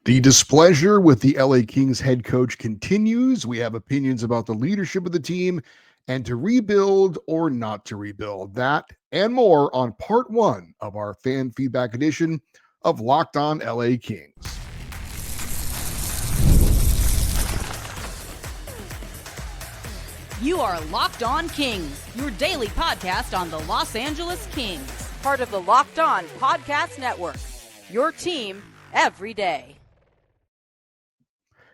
The displeasure with the LA Kings head coach continues. We have opinions about the leadership of the team and to rebuild or not to rebuild. That and more on part one of our fan feedback edition of Locked On LA Kings. You are Locked On Kings, your daily podcast on the Los Angeles Kings, part of the Locked On Podcast Network, your team every day.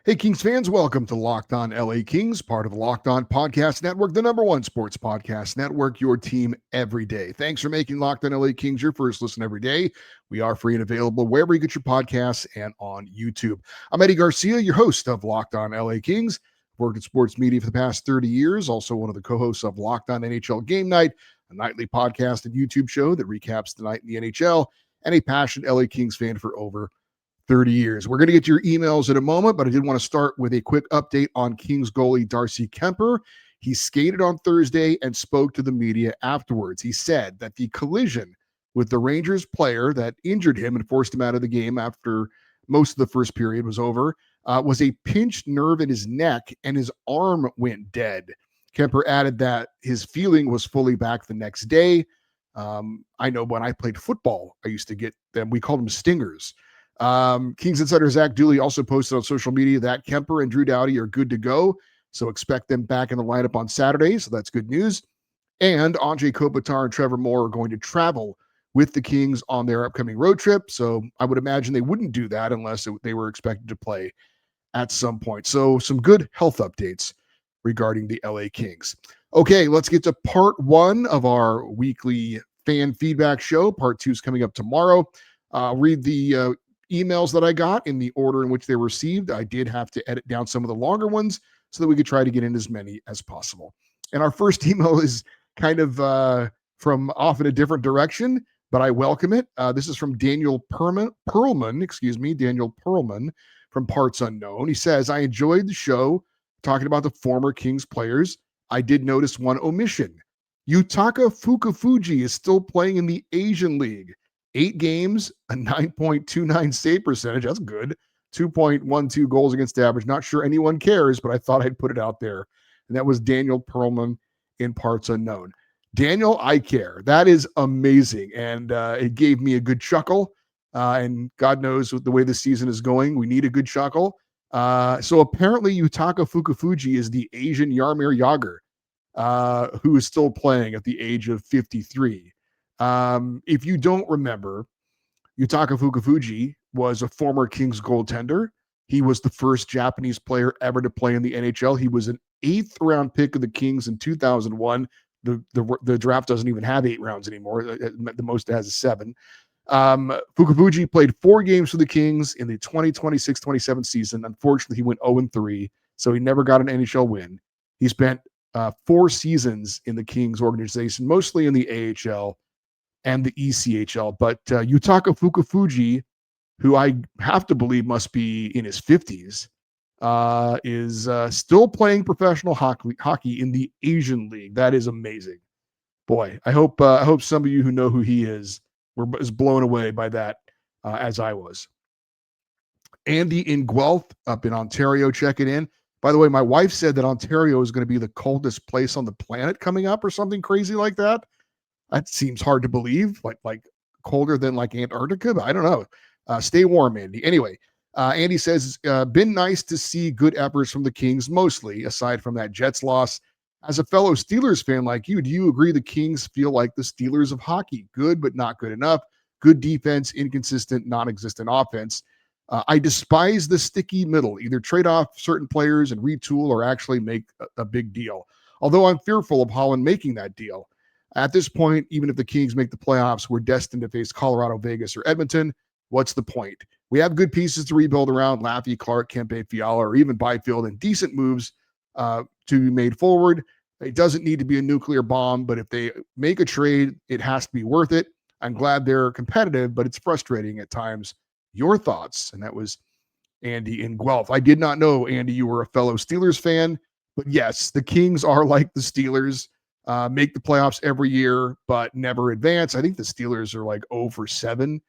Hey, Kings fans, welcome to Locked On LA Kings, part of the Locked On Podcast Network, the number one sports podcast network, your team every day. Thanks for making Locked On LA Kings your first listen every day. We are free and available wherever you get your podcasts and on YouTube. I'm Eddie Garcia, your host of Locked On LA Kings. Worked in sports media for the past 30 years, also one of the co-hosts of Locked On NHL Game Night, a nightly podcast and YouTube show that recaps the night in the NHL, and a passionate LA Kings fan for over 30 years. We're going to get to your emails in a moment, but I did want to start with a quick update on Kings goalie Darcy Kuemper. He skated on Thursday and spoke to the media afterwards. He said that the collision with the Rangers player that injured him and forced him out of the game after most of the first period was over was a pinched nerve in his neck and his arm went dead. Kuemper added that his feeling was fully back the next day. I know when I played football, I used to get them. We called them stingers. Kings insider Zach Dooley also posted on social media that Kuemper and Drew Doughty are good to go, so expect them back in the lineup on Saturday, so that's good news. And Andre Kopitar and Trevor Moore are going to travel with the Kings on their upcoming road trip, so I would imagine they wouldn't do that unless they were expected to play at some point. So some good health updates regarding the LA Kings. Okay, let's get to part one of our weekly fan feedback show. Part two is coming up tomorrow. I'll read the emails that I got in the order in which they were received. I did have to edit down some of the longer ones so that we could try to get in as many as possible. And our first email is kind of from off in a different direction, but I welcome it. This is from Daniel Perlman, Daniel Perlman from Parts Unknown. He says, I enjoyed the show talking about the former Kings players. I did notice one omission. Yutaka Fukufuji is still playing in the Asian League. 8 games, a 9.29 save percentage. That's good. 2.12 goals against average. Not sure anyone cares, but I thought I'd put it out there. And that was Daniel Perlman in Parts Unknown. Daniel, I care. That is amazing. And it gave me a good chuckle. And God knows with the way the season is going, we need a good chuckle. So apparently Yutaka Fukufuji is the Asian Jaromir Jagr, who is still playing at the age of 53. If you don't remember, Yutaka Fukufuji was a former Kings goaltender. He was the first Japanese player ever to play in the NHL. He was an 8th round pick of the Kings in 2001. The draft doesn't even have 8 rounds anymore. The most it has is 7. Fukufuji played 4 games for the Kings in the 2026-27 season. Unfortunately, he went 0-3, so he never got an NHL win. He spent 4 seasons in the Kings organization, mostly in the AHL and the ECHL. But Yutaka Fukufuji, who I have to believe must be in his 50s, is still playing professional hockey in the Asian League. That is amazing. Boy, I hope some of you who know who he is were as blown away by that as I was. Andy in Guelph up in Ontario checking in. By the way, my wife said that Ontario is going to be the coldest place on the planet coming up or something crazy like that. That seems hard to believe, like colder than like Antarctica, but I don't know. Stay warm, Andy. Anyway, Andy says, been nice to see good efforts from the Kings, mostly, aside from that Jets loss. As a fellow Steelers fan like you, do you agree the Kings feel like the Steelers of hockey? Good, but not good enough. Good defense, inconsistent, non-existent offense. I despise the sticky middle. Either trade off certain players and retool or actually make a big deal. Although I'm fearful of Holland making that deal. At this point, even if the Kings make the playoffs, we're destined to face Colorado, Vegas, or Edmonton. What's the point? We have good pieces to rebuild around Laffy, Clark, Kempe, Fiala, or even Byfield, and decent moves to be made forward. It doesn't need to be a nuclear bomb, but if they make a trade, it has to be worth it. I'm glad they're competitive, but it's frustrating at times. Your thoughts? And that was Andy in Guelph. I did not know, Andy, you were a fellow Steelers fan, but yes, the Kings are like the Steelers. Make the playoffs every year, but never advance. I think the Steelers are like 0-7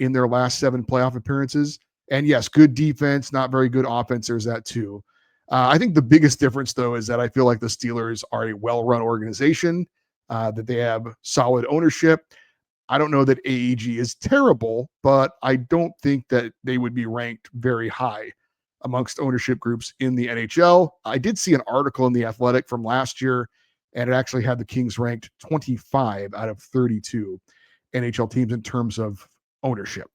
in their last 7 playoff appearances. And yes, good defense, not very good offense. There's that too. I think the biggest difference, though, is that I feel like the Steelers are a well-run organization, that they have solid ownership. I don't know that AEG is terrible, but I don't think that they would be ranked very high amongst ownership groups in the NHL. I did see an article in The Athletic from last year, and it actually had the Kings ranked 25 out of 32 NHL teams in terms of ownership.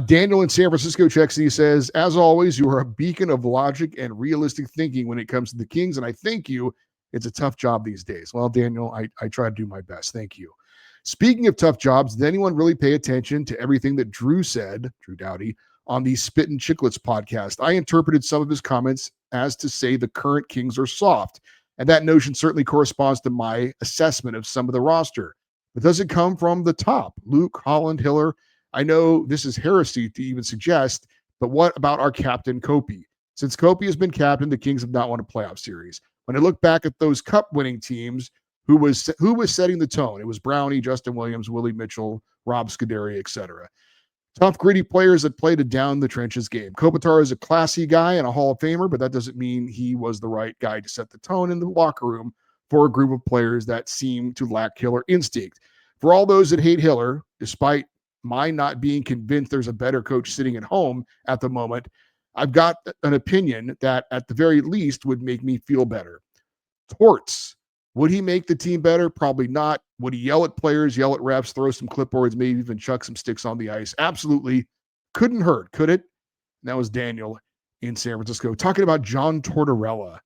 Daniel in San Francisco checks and he says, as always, you are a beacon of logic and realistic thinking when it comes to the Kings, and I thank you. It's a tough job these days. Well, Daniel, I try to do my best. Thank you. Speaking of tough jobs, did anyone really pay attention to everything that Drew said, Drew Doughty, on the Spit and Chicklets podcast? I interpreted some of his comments as to say the current Kings are soft, and that notion certainly corresponds to my assessment of some of the roster. But does it come from the top? Luke, Holland, Hiller? I know this is heresy to even suggest, but what about our captain, Kopi? Since Kopi has been captain, the Kings have not won a playoff series. When I look back at those cup-winning teams, who was setting the tone? It was Brownie, Justin Williams, Willie Mitchell, Rob Scuderi, etc. Tough, gritty players that played a down-the-trenches game. Kopitar is a classy guy and a Hall of Famer, but that doesn't mean he was the right guy to set the tone in the locker room for a group of players that seem to lack killer instinct. For all those that hate Hiller, despite my not being convinced there's a better coach sitting at home at the moment, I've got an opinion that at the very least would make me feel better. Torts. Would he make the team better? Probably not. Would he yell at players, yell at refs, throw some clipboards, maybe even chuck some sticks on the ice? Absolutely. Couldn't hurt, could it? And that was Daniel in San Francisco talking about John Tortorella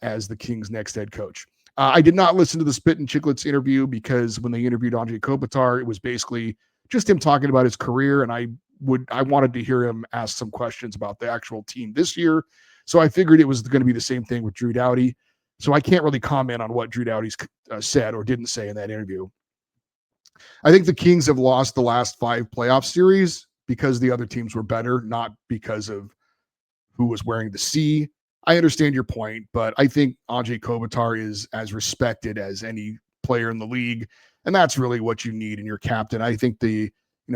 as the Kings' next head coach. I did not listen to the Spit and Chicklets interview because when they interviewed Andre Kopitar, it was basically just him talking about his career, and I wanted to hear him ask some questions about the actual team this year. So I figured it was going to be the same thing with Drew Doughty. So I can't really comment on what Drew Doughty's said or didn't say in that interview. I think the Kings have lost the last 5 playoff series because the other teams were better, not because of who was wearing the C. I understand your point, but I think Andre Kopitar is as respected as any player in the league, and that's really what you need in your captain. I think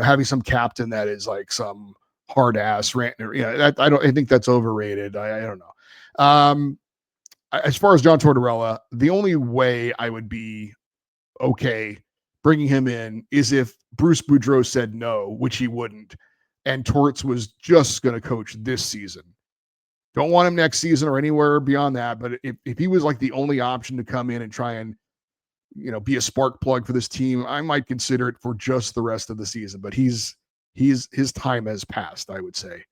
having some captain that is like some hard ass rant, I think that's overrated. I don't know. As far as John Tortorella, the only way I would be okay bringing him in is if Bruce Boudreau said no, which he wouldn't, and Torts was just going to coach this season. Don't want him next season or anywhere beyond that. But if he was like the only option to come in and try and be a spark plug for this team, I might consider it for just the rest of the season. But his time has passed, I would say.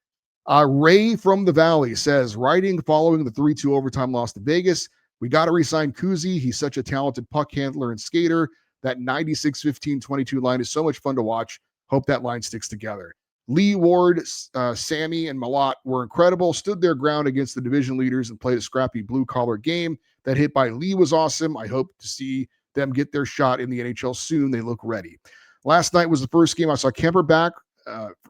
Ray from the Valley says, writing following the 3-2 overtime loss to Vegas, we got to re-sign Kuzi. He's such a talented puck handler and skater. That 96-15-22 line is so much fun to watch. Hope that line sticks together. Lee Ward, Sammy, and Malott were incredible, stood their ground against the division leaders and played a scrappy blue-collar game. That hit by Lee was awesome. I hope to see them get their shot in the NHL soon. They look ready. Last night was the first game I saw Kemper back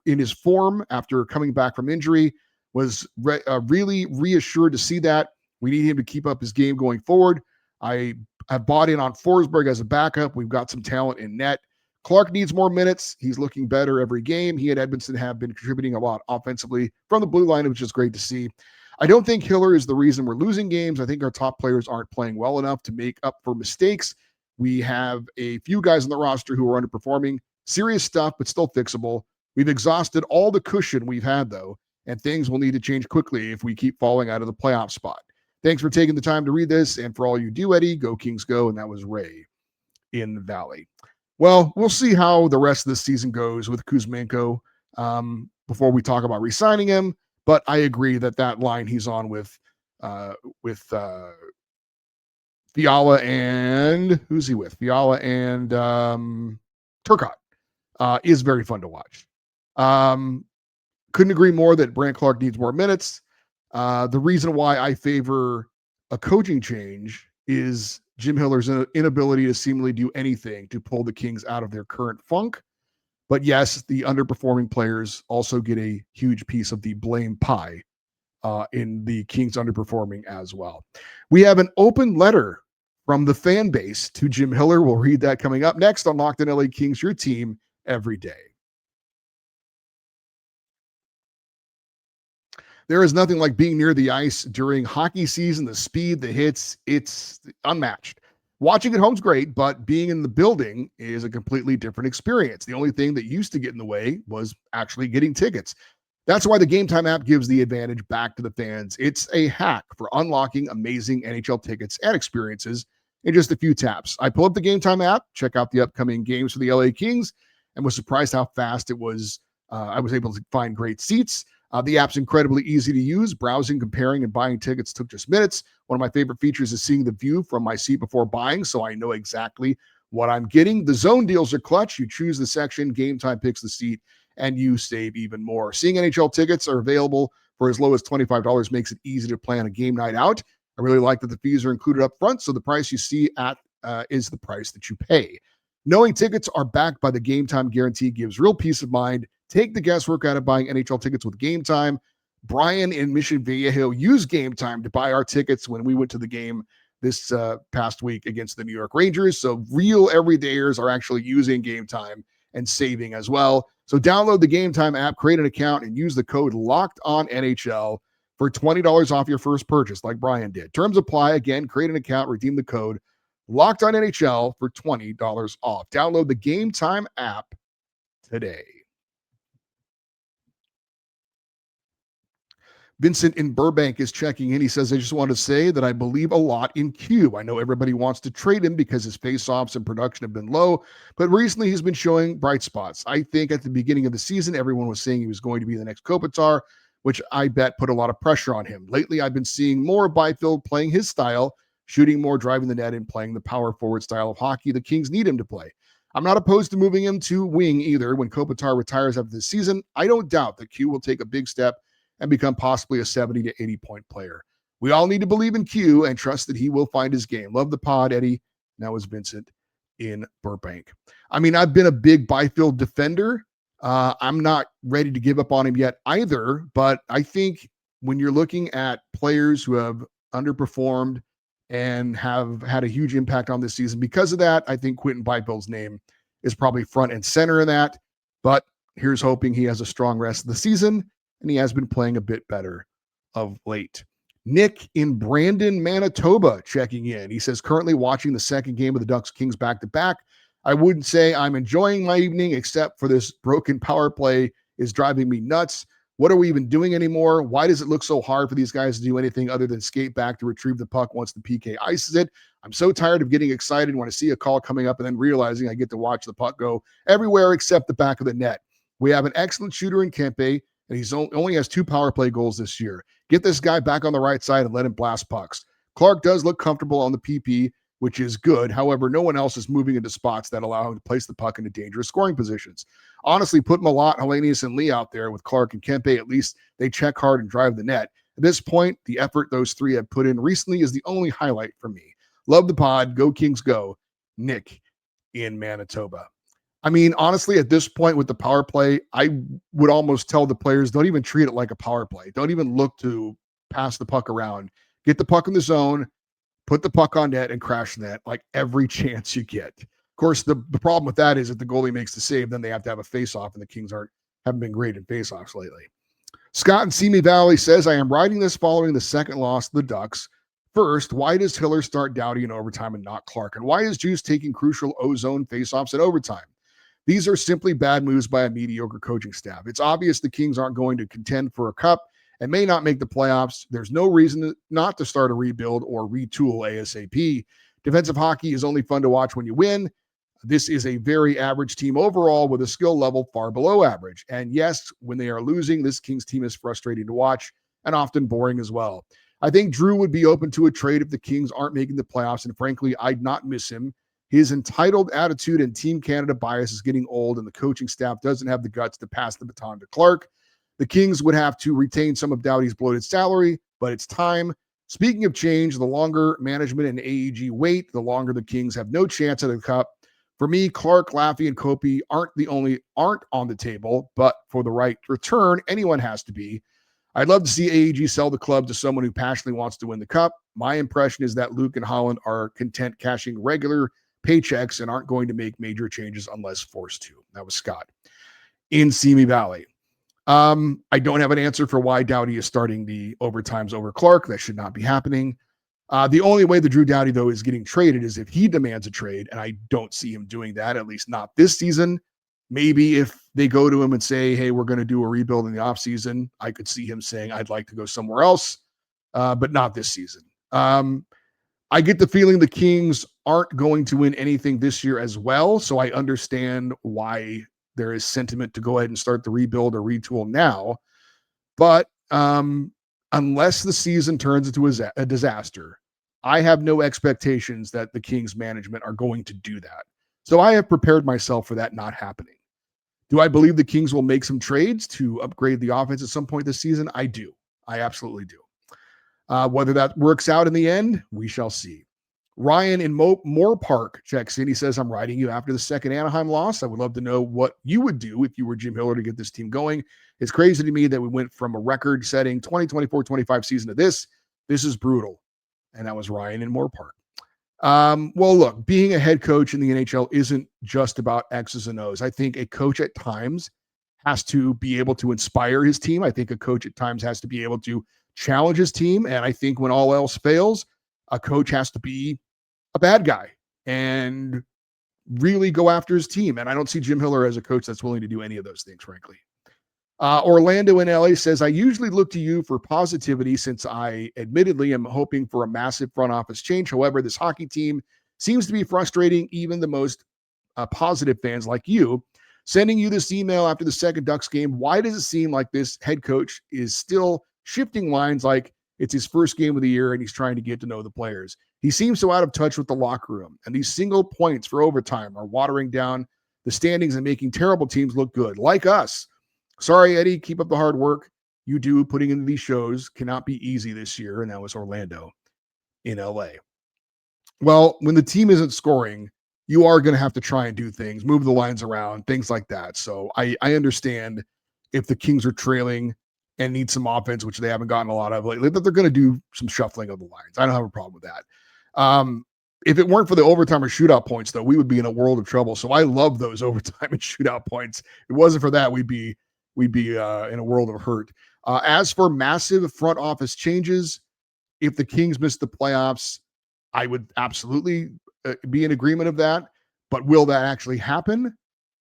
in his form after coming back from injury. Was really reassured to see that. We need him to keep up his game going forward. I have bought in on Forsberg as a backup. We've got some talent in net. Clark needs more minutes. He's looking better every game. He and Edmondson have been contributing a lot offensively from the blue line, which is great to see. I don't think Hiller is the reason we're losing games. I think our top players aren't playing well enough to make up for mistakes. We have a few guys on the roster who are underperforming. Serious stuff, but still fixable. We've exhausted all the cushion we've had, though, and things will need to change quickly if we keep falling out of the playoff spot. Thanks for taking the time to read this, and for all you do, Eddie, go Kings go, and that was Ray in the Valley. Well, we'll see how the rest of the season goes with Kuzmenko before we talk about re-signing him, but I agree that line he's on with Fiala and who's he with? Fiala and Turcotte is very fun to watch. Couldn't agree more that Brant Clark needs more minutes. The reason why I favor a coaching change is Jim Hiller's inability to seemingly do anything to pull the Kings out of their current funk. But yes, the underperforming players also get a huge piece of the blame pie in the Kings underperforming as well. We have an open letter from the fan base to Jim Hiller. We'll read that coming up next on Locked On LA Kings, your team every day. There is nothing like being near the ice during hockey season. The speed, the hits, it's unmatched. Watching at home's great, but being in the building is a completely different experience. The only thing that used to get in the way was actually getting tickets. That's why the Gametime app gives the advantage back to the fans. It's a hack for unlocking amazing NHL tickets and experiences in just a few taps. I pull up the Gametime app, check out the upcoming games for the LA Kings, and was surprised how fast it was. I was able to find great seats. The app's incredibly easy to use. Browsing, comparing, and buying tickets took just minutes. One of my favorite features is seeing the view from my seat before buying, so I know exactly what I'm getting. The zone deals are clutch. You choose the section, Gametime picks the seat, and you save even more. Seeing NHL tickets are available for as low as $25 makes it easy to plan a game night out. I really like that the fees are included up front, so the price you see at is the price that you pay. Knowing tickets are backed by the Gametime guarantee gives real peace of mind. Take the guesswork out of buying NHL tickets with Gametime. Brian in Mission Viejo used Gametime to buy our tickets when we went to the game this past week against the New York Rangers. So real everydayers are actually using Gametime and saving as well. So download the Gametime app, create an account, and use the code LOCKEDONNHL for $20 off your first purchase, like Brian did. Terms apply. Again, create an account, redeem the code LOCKEDONNHL for $20 off. Download the Gametime app today. Vincent in Burbank is checking in. He says, I just want to say that I believe a lot in Q. I know everybody wants to trade him because his face-offs and production have been low, but recently he's been showing bright spots. I think at the beginning of the season, everyone was saying he was going to be the next Kopitar, which I bet put a lot of pressure on him. Lately, I've been seeing more Byfield playing his style, shooting more, driving the net, and playing the power forward style of hockey the Kings need him to play. I'm not opposed to moving him to wing either. When Kopitar retires after this season, I don't doubt that Q will take a big step and become possibly a 70 to 80 point player. We all need to believe in Q and trust that he will find his game. Love the pod, Eddie. Now is Vincent in Burbank. I mean, I've been a big Byfield defender. I'm not ready to give up on him yet either, but I think when you're looking at players who have underperformed and have had a huge impact on this season because of that, I think Quinton Byfield's name is probably front and center in that. But here's hoping he has a strong rest of the season, and he has been playing a bit better of late. Nick in Brandon, Manitoba checking in. He says, currently watching the second game of the Ducks Kings back-to-back. I wouldn't say I'm enjoying my evening, except for this broken power play is driving me nuts. What are we even doing anymore? Why does it look so hard for these guys to do anything other than skate back to retrieve the puck once the PK ices it? I'm so tired of getting excited when I see a call coming up and then realizing I get to watch the puck go everywhere except the back of the net. We have an excellent shooter in Kempe, and he's only has 2 power play goals this year. Get this guy back on the right side and let him blast pucks. Clark does look comfortable on the PP, which is good. However, no one else is moving into spots that allow him to place the puck into dangerous scoring positions. Honestly, put Malott, Hellenius, and Lee out there with Clark and Kempe. At least they check hard and drive the net. At this point, the effort those three have put in recently is the only highlight for me. Love the pod. Go Kings go. Nick in Manitoba. I mean, honestly, at this point with the power play, I would almost tell the players, don't even treat it like a power play. Don't even look to pass the puck around. Get the puck in the zone, put the puck on net, and crash net like every chance you get. Of course, the problem with that is if the goalie makes the save, then they have to have a face-off, and the Kings haven't been great in face-offs lately. Scott in Simi Valley says, I am writing this following the second loss to the Ducks. First, why does Hiller start Doughty in overtime and not Clark? And why is Juice taking crucial O-zone face-offs in overtime? These are simply bad moves by a mediocre coaching staff. It's obvious the Kings aren't going to contend for a cup and may not make the playoffs. There's no reason not to start a rebuild or retool ASAP. Defensive hockey is only fun to watch when you win. This is a very average team overall with a skill level far below average. And yes, when they are losing, this Kings team is frustrating to watch and often boring as well. I think Drew would be open to a trade if the Kings aren't making the playoffs, and frankly, I'd not miss him. His entitled attitude and Team Canada bias is getting old, and the coaching staff doesn't have the guts to pass the baton to Clark. The Kings would have to retain some of Doughty's bloated salary, but it's time. Speaking of change, the longer management and AEG wait, the longer the Kings have no chance at a cup. For me, Clark, Laffy, and Kopi aren't on the table, but for the right return, anyone has to be. I'd love to see AEG sell the club to someone who passionately wants to win the cup. My impression is that Luke and Holland are content cashing regular paychecks and aren't going to make major changes unless forced to. That was Scott in Simi Valley. I don't have an answer for why Doughty is starting the overtimes over Clark. That should not be happening. The only way the Drew Doughty, though, is getting traded is if he demands a trade, and I don't see him doing that, at least not this season. Maybe if they go to him and say, hey, we're going to do a rebuild in the offseason, I could see him saying, I'd like to go somewhere else, but not this season. I get the feeling the Kings aren't going to win anything this year as well, so I understand why there is sentiment to go ahead and start the rebuild or retool now. But unless the season turns into a disaster, I have no expectations that the Kings management are going to do that. So I have prepared myself for that not happening. Do I believe the Kings will make some trades to upgrade the offense at some point this season? I do. I absolutely do. Whether that works out in the end, we shall see. Ryan in Moore Park checks in. He says, I'm writing you after the second Anaheim loss. I would love to know what you would do if you were Jim Hiller to get this team going. It's crazy to me that we went from a record-setting 2024-25 season to this. This is brutal. And that was Ryan in Moore Park. Well, look, being a head coach in the NHL isn't just about X's and O's. I think a coach at times has to be able to inspire his team. I think a coach at times has to be able to challenge his team. And I think when all else fails, a coach has to be a bad guy and really go after his team. And I don't see Jim Hiller as a coach that's willing to do any of those things, frankly. Orlando in LA says, I usually look to you for positivity since I admittedly am hoping for a massive front office change. However, this hockey team seems to be frustrating even the most positive fans like you. Sending you this email after the second Ducks game, why does it seem like this head coach is still shifting lines like it's his first game of the year and he's trying to get to know the players? He seems so out of touch with the locker room, and these single points for overtime are watering down the standings and making terrible teams look good, like us. Sorry, Eddie, keep up the hard work you do putting into these shows. Cannot be easy this year. And that was Orlando in LA. Well, when the team isn't scoring, you are going to have to try and do things, move the lines around, things like that. So I understand if the Kings are trailing and need some offense, which they haven't gotten a lot of lately, that they're going to do some shuffling of the lines. I don't have a problem with that. If it weren't for the overtime or shootout points, though, we would be in a world of trouble. So I love those overtime and shootout points. If it wasn't for that, we'd be in a world of hurt. As for massive front office changes, if the Kings miss the playoffs, I would absolutely be in agreement of that. But will that actually happen?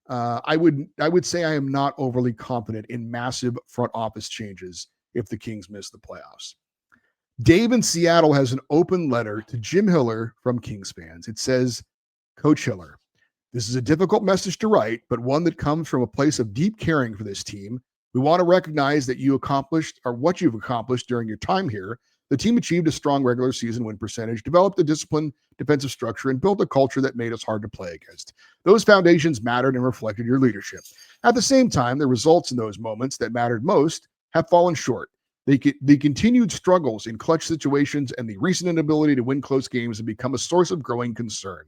I would say I am not overly confident in massive front office changes if the Kings miss the playoffs. Dave in Seattle has an open letter to Jim Hiller from Kings fans. It says, Coach Hiller, this is a difficult message to write, but one that comes from a place of deep caring for this team. We want to recognize that you accomplished or what you've accomplished during your time here. The team achieved a strong regular season win percentage, developed a disciplined defensive structure, and built a culture that made us hard to play against. Those foundations mattered and reflected your leadership. At the same time, the results in those moments that mattered most have fallen short. The continued struggles in clutch situations and the recent inability to win close games have become a source of growing concern.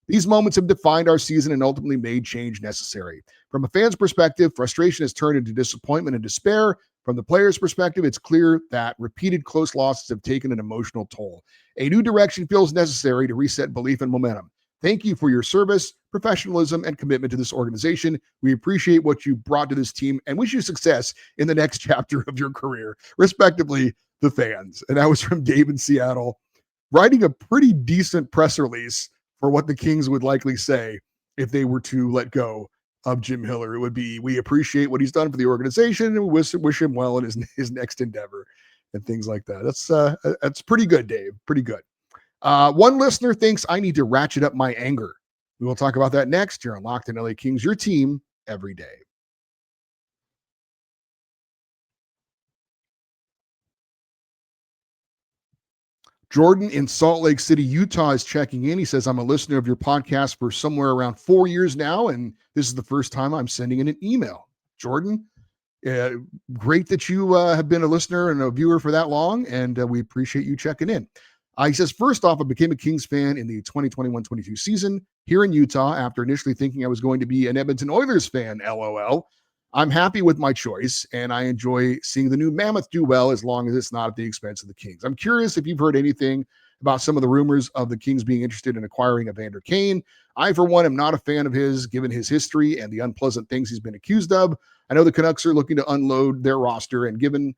These moments have defined our season and ultimately made change necessary. From a fan's perspective, frustration has turned into disappointment and despair. From the player's perspective, it's clear that repeated close losses have taken an emotional toll. A new direction feels necessary to reset belief and momentum. Thank you for your service, professionalism, and commitment to this organization. We appreciate what you brought to this team and wish you success in the next chapter of your career. Respectively, the fans. And that was from Dave in Seattle, writing a pretty decent press release for what the Kings would likely say if they were to let go of Jim Hiller. It would be, we appreciate what he's done for the organization and we wish him well in his next endeavor and things like that. That's pretty good, Dave. Pretty good. One listener thinks I need to ratchet up my anger. We will talk about that next here on Locked on LA Kings, your team every day. Jordan in Salt Lake City, Utah is checking in. He says, I'm a listener of your podcast for somewhere around 4 years now, and this is the first time I'm sending in an email. Jordan, great that you have been a listener and a viewer for that long, and we appreciate you checking in. He says, first off, I became a Kings fan in the 2021-22 season here in Utah after initially thinking I was going to be an Edmonton Oilers fan, LOL. I'm happy with my choice, and I enjoy seeing the new Mammoth do well as long as it's not at the expense of the Kings. I'm curious if you've heard anything about some of the rumors of the Kings being interested in acquiring Evander Kane. I, for one, am not a fan of his, given his history and the unpleasant things he's been accused of. I know the Canucks are looking to unload their roster, and given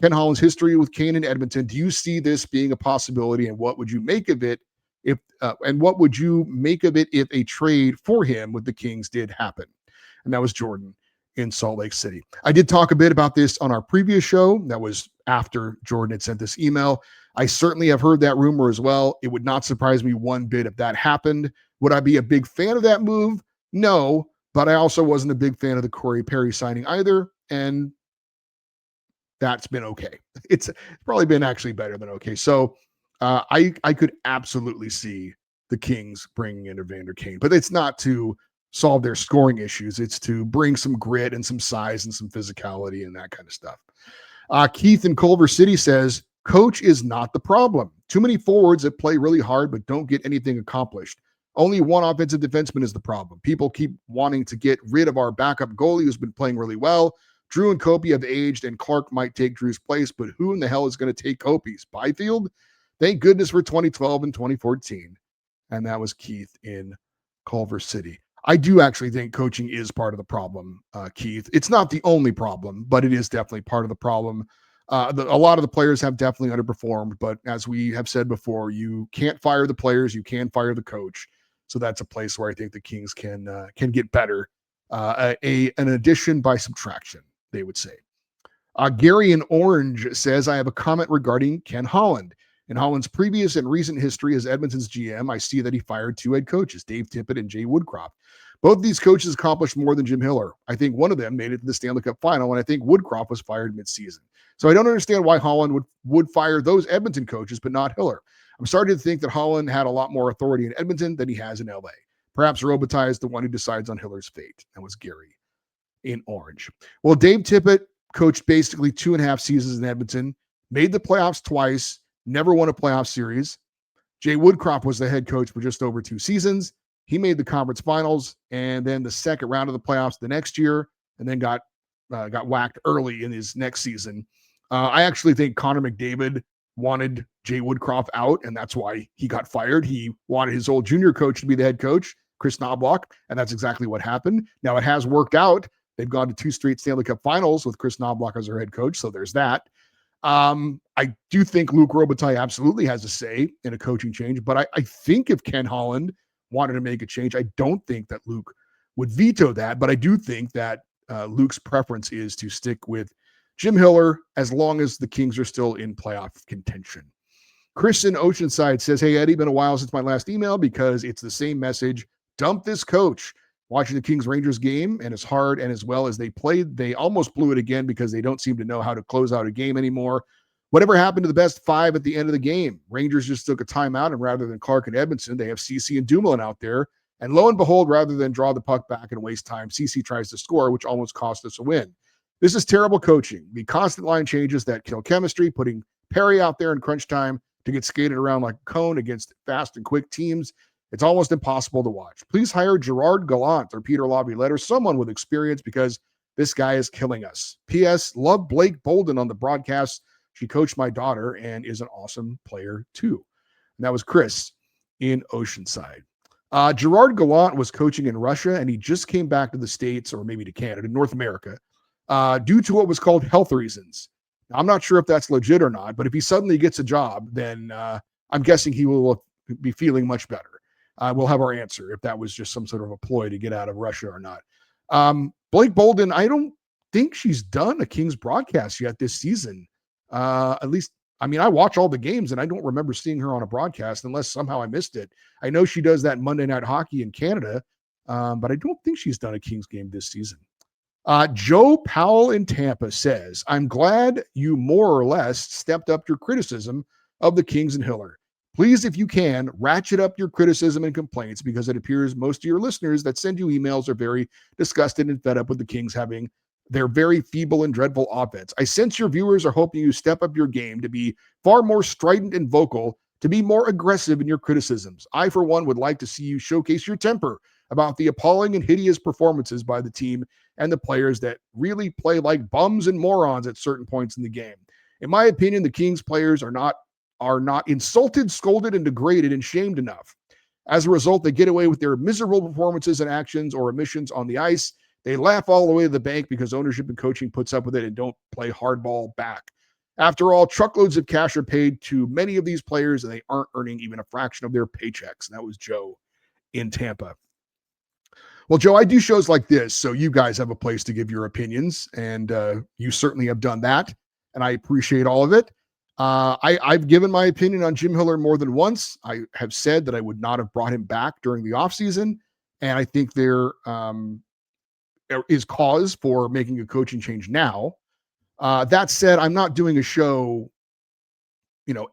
Ken Holland's history with Kane in Edmonton, do you see this being a possibility, and what would you make of it if a trade for him with the Kings did happen? And that was Jordan in Salt Lake City. I did talk a bit about this on our previous show. That was after Jordan had sent this email. I certainly have heard that rumor as well. It would not surprise me one bit if that happened. Would I be a big fan of that move? No, but I also wasn't a big fan of the Corey Perry signing either, and that's been okay. It's probably been actually better than okay. So I could absolutely see the Kings bringing in Evander Kane, but it's not to solve their scoring issues. It's to bring some grit and some size and some physicality and that kind of stuff. Keith in Culver City says, coach is not the problem. Too many forwards that play really hard but don't get anything accomplished. Only one offensive defenseman is the problem. People keep wanting to get rid of our backup goalie who's been playing really well. Drew and Kopi have aged, and Clark might take Drew's place, but who in the hell is going to take Kopi's? Byfield? Thank goodness for 2012 and 2014. And that was Keith in Culver City. I do actually think coaching is part of the problem, Keith. It's not the only problem, but it is definitely part of the problem. A lot of the players have definitely underperformed, but as we have said before, you can't fire the players, you can fire the coach. So that's a place where I think the Kings can get better. An addition by subtraction, they would say. Gary in Orange says, I have a comment regarding Ken Holland. In Holland's previous and recent history as Edmonton's GM, I see that he fired two head coaches, Dave Tippett and Jay Woodcroft. Both of these coaches accomplished more than Jim Hiller. I think one of them made it to the Stanley Cup final, and I think Woodcroft was fired mid-season. So I don't understand why Holland would fire those Edmonton coaches, but not Hiller. I'm starting to think that Holland had a lot more authority in Edmonton than he has in LA. Perhaps Robitaille is the one who decides on Hiller's fate. That was Gary in Orange. Well, Dave Tippett coached basically 2.5 seasons in Edmonton, made the playoffs twice, never won a playoff series. Jay Woodcroft was the head coach for just over 2 seasons. He made the conference finals and then the second round of the playoffs the next year, and then got whacked early in his next season. I actually think Connor McDavid wanted Jay Woodcroft out, and that's why he got fired. He wanted his old junior coach to be the head coach, Chris Knobloch, and that's exactly what happened. Now it has worked out. They've gone to 2 straight Stanley Cup finals with Chris Knobloch as their head coach, so there's that. I do think Luc Robitaille absolutely has a say in a coaching change, but I think if Ken Holland wanted to make a change, I don't think that Luc would veto that, but I do think that Luc's preference is to stick with Jim Hiller as long as the Kings are still in playoff contention. Chris in Oceanside says, hey, Eddie, been a while since my last email because it's the same message. Dump this coach. Watching the Kings-Rangers game, and as hard and as well as they played, they almost blew it again because they don't seem to know how to close out a game anymore. Whatever happened to the best 5 at the end of the game? Rangers just took a timeout, and rather than Clark and Edmondson, they have CeCe and Dumoulin out there. And lo and behold, rather than draw the puck back and waste time, CeCe tries to score, which almost cost us a win. This is terrible coaching. The constant line changes that kill chemistry, putting Perry out there in crunch time to get skated around like a cone against fast and quick teams. It's almost impossible to watch. Please hire Gerard Gallant or Peter Laviolette or someone with experience because this guy is killing us. P.S. Love Blake Bolden on the broadcast. She coached my daughter and is an awesome player too. And that was Chris in Oceanside. Gerard Gallant was coaching in Russia, and he just came back to the States, or maybe to Canada, North America, due to what was called health reasons. Now, I'm not sure if that's legit or not, but if he suddenly gets a job, then I'm guessing he will be feeling much better. We'll have our answer if that was just some sort of a ploy to get out of Russia or not. Blake Bolden, I don't think she's done a Kings broadcast yet this season. At least, I mean, I watch all the games and I don't remember seeing her on a broadcast unless somehow I missed it. I know she does that Monday Night Hockey in Canada, but I don't think she's done a Kings game this season. Joe Powell in Tampa says, I'm glad you more or less stepped up your criticism of the Kings and Hiller. Please, if you can, ratchet up your criticism and complaints because it appears most of your listeners that send you emails are very disgusted and fed up with the Kings having their very feeble and dreadful offense. I sense your viewers are hoping you step up your game to be far more strident and vocal, to be more aggressive in your criticisms. I, for one, would like to see you showcase your temper about the appalling and hideous performances by the team and the players that really play like bums and morons at certain points in the game. In my opinion, the Kings players are not are not insulted, scolded, and degraded and shamed enough. As a result, they get away with their miserable performances and actions or omissions on the ice. They laugh all the way to the bank because ownership and coaching puts up with it and don't play hardball back. After all, truckloads of cash are paid to many of these players, and they aren't earning even a fraction of their paychecks. And that was Joe in Tampa. Well, Joe, I do shows like this, so you guys have a place to give your opinions, and you certainly have done that, and I appreciate all of it. I've given my opinion on Jim Hiller more than once. I have said that I would not have brought him back during the offseason, and I think there is cause for making a coaching change now. That said, I'm not doing a show,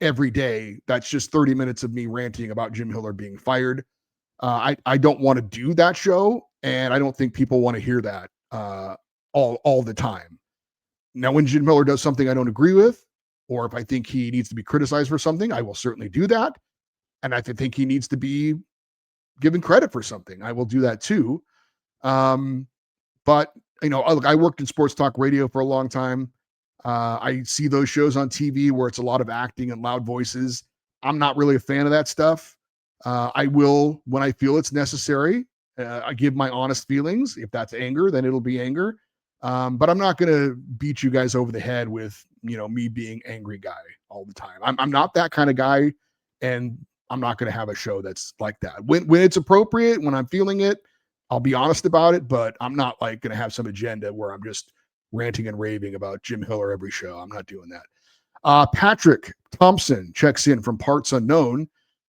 every day. That's just 30 minutes of me ranting about Jim Hiller being fired. I don't want to do that show, and I don't think people want to hear that all the time. Now, when Jim Miller does something I don't agree with, or if I think he needs to be criticized for something, I will certainly do that. And if I think he needs to be given credit for something, I will do that too. But I worked in sports talk radio for a long time. I see those shows on TV where it's a lot of acting and loud voices. I'm not really a fan of that stuff. I will, when I feel it's necessary, I give my honest feelings. If that's anger, then it'll be anger. But I'm not going to beat you guys over the head with, me being angry guy all the time. I'm not that kind of guy, and I'm not going to have a show that's like that. When it's appropriate, when I'm feeling it, I'll be honest about it, but I'm not like going to have some agenda where I'm just ranting and raving about Jim Hiller every show. I'm not doing that. Patrick Thompson checks in from Parts Unknown.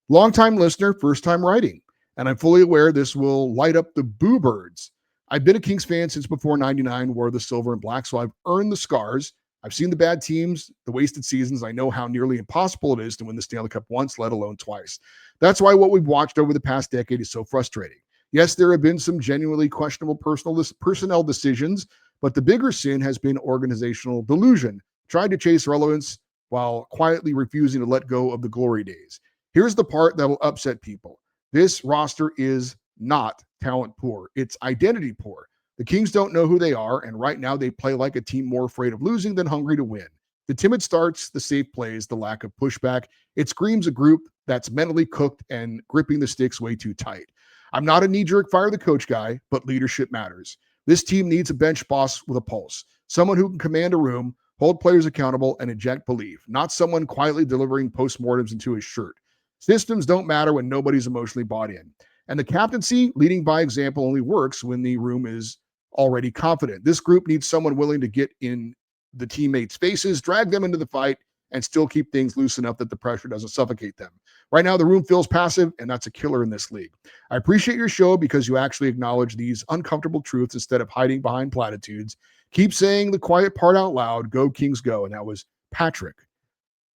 Longtime listener, first time writing, and I'm fully aware this will light up the boo birds. I've been a Kings fan since before 99, wore the silver and black, so I've earned the scars. I've seen the bad teams, the wasted seasons. I know how nearly impossible it is to win the Stanley Cup once, let alone twice. That's why what we've watched over the past decade is so frustrating. Yes, there have been some genuinely questionable personnel decisions, but the bigger sin has been organizational delusion, trying to chase relevance while quietly refusing to let go of the glory days. Here's the part that will upset people. This roster is not talent poor. It's identity poor. The Kings don't know who they are, and right now they play like a team more afraid of losing than hungry to win. The timid starts, the safe plays, the lack of pushback. It screams a group that's mentally cooked and gripping the sticks way too tight. I'm not a knee-jerk fire the coach guy, but leadership matters. This team needs a bench boss with a pulse, someone who can command a room, hold players accountable, and inject belief, not someone quietly delivering postmortems into his shirt. Systems don't matter when nobody's emotionally bought in. And the captaincy, leading by example, only works when the room is already confident. This group needs someone willing to get in the teammates' faces, drag them into the fight, and still keep things loose enough that the pressure doesn't suffocate them. Right now, the room feels passive, and that's a killer in this league. I appreciate your show because you actually acknowledge these uncomfortable truths instead of hiding behind platitudes. Keep saying the quiet part out loud. Go Kings, go. And that was Patrick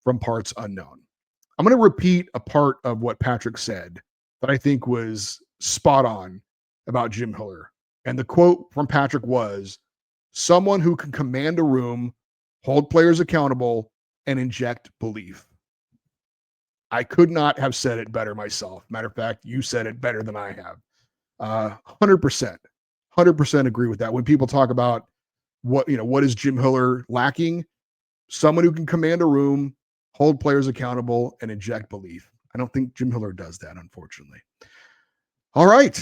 from Parts Unknown. I'm going to repeat a part of what Patrick said that I think was spot on about Jim Hiller. And the quote from Patrick was, someone who can command a room, hold players accountable, and inject belief. I could not have said it better myself. Matter of fact, you said it better than I have. 100% agree with that. When people talk about what is Jim Hiller lacking, someone who can command a room, hold players accountable, and inject belief. I don't think Jim Hiller does that, unfortunately. All right.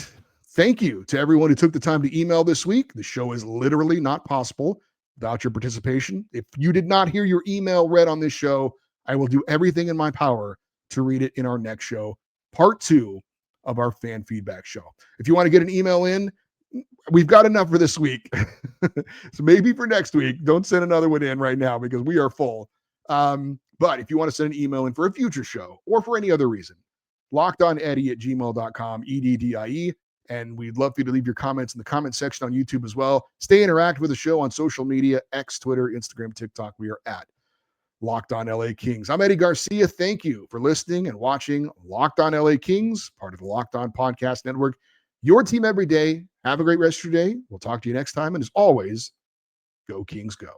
Thank you to everyone who took the time to email this week. The show is literally not possible without your participation. If you did not hear your email read on this show, I will do everything in my power to read it in our next show, part 2 of our fan feedback show. If you want to get an email in, we've got enough for this week. So maybe for next week, don't send another one in right now because we are full. But if you want to send an email in for a future show or for any other reason, lockedoneddie@gmail.com, EDDIE. And we'd love for you to leave your comments in the comment section on YouTube as well. Stay interactive with the show on social media, X, Twitter, Instagram, TikTok. We are at Locked On LA Kings. I'm Eddie Garcia. Thank you for listening and watching Locked On LA Kings, part of the Locked On Podcast Network. Your team every day. Have a great rest of your day. We'll talk to you next time. And as always, go Kings, go.